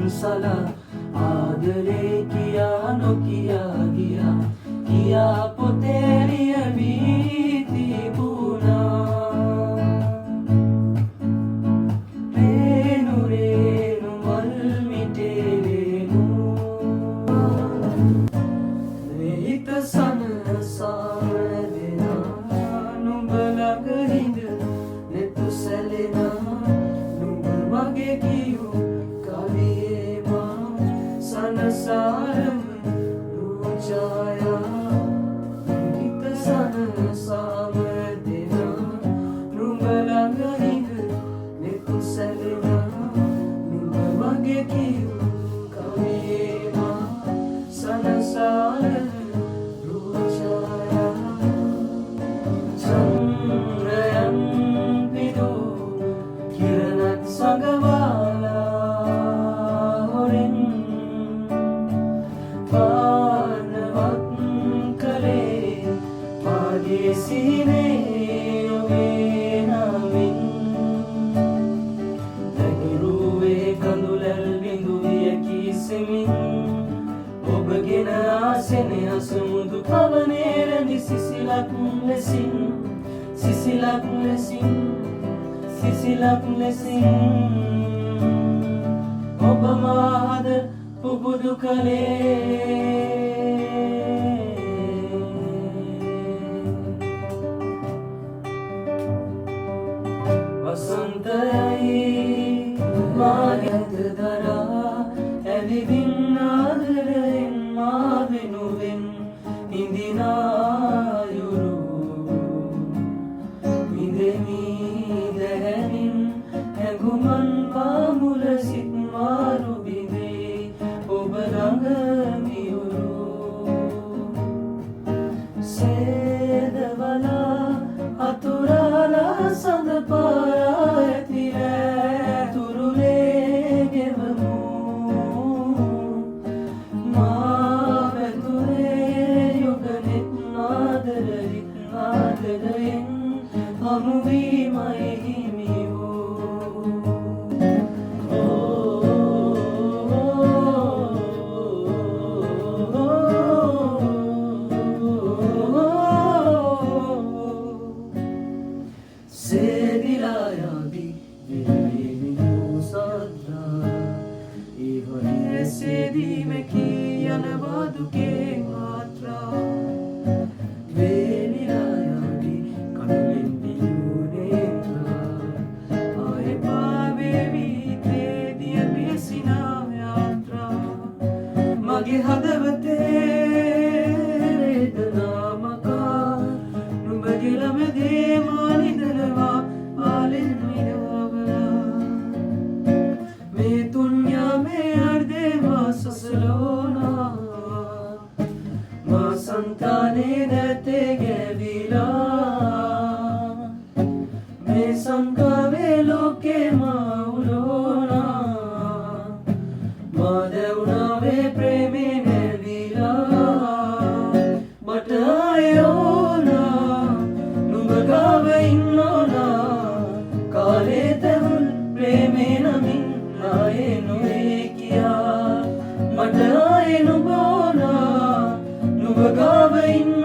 සලා ආදරේ කියා නොකියා ගියා කියා පොතේ ලියවී තිබුණා රේණු රේණු මල් මිටේ රේණු හිත සනසාවෙනා නුඹ ළඟ හිඳ නෙතු සැලෙනා නුඹ මගේ කියූ කවියේ මා සනසාරම රුචායා හිත සනසාවෙනා නුඹ ළඟ හිඳ නෙතු සැලෙනා නුඹ මගේ කියූ කවියේ මා සනසාරම චන්ද්‍රයන් පිදූ කිරණක් සඟවාලා හොරෙන් පානවත් කළේ මාගේ සිහිනේ ඔබේ නමින් දැඟලුවේ කඳුලැල් බිඳුවිය කිසිමින් ඔබගෙන ආසෙනෙ අසමුදු පවනේ රැඳි සිසිලක් ලෙසින් සිසිලක් ලෙසින් සිසිලක් ලෙසින් ඔබ මාද පුබුදු කළේ වසන්තයයි මාගැද දරා ඇවිදින් ආදරයෙන් මා වෙනුවෙන් ඉඳිනායුරු විඳෙමී දැහැනින් හැඟුමන් පාමුල සිත් මාරු බිඳේ ඔබ ළඟ මියුරු සේදවලා අතුරාලා සඳ පාරා ඇති රෑ තුරුලේ ගෙවමු ආදරයෙන් හමුවීමයි හිමි වූ සේදිලා යදී විවිධ සද්දා ඉවනේ සේදීමකී යනවා දුකේ මාත්‍රා මගේ හදවතේ වේදනා මකා නුඹගේ ළමදී මා නිදනවා ආලෙන් මිදවලා මේ දුන්යා මේ හෘදේ මා සසලෝනා මා සංතානේ නැතේ ගැවිලා මේ සංකාවේ ලෝකේ මා උලෝනා මා දෙවුනාවේ ප්‍රේමේ නැවිලා මට ආයෝනා නුඹ ගාව ඉන්නෝනා කාලේ තැවුල් ප්‍රේමේ නමින් ආයේ නොවේ කියා මට ආයේ නුඹෝනා නුඹ ගාව ඉන්න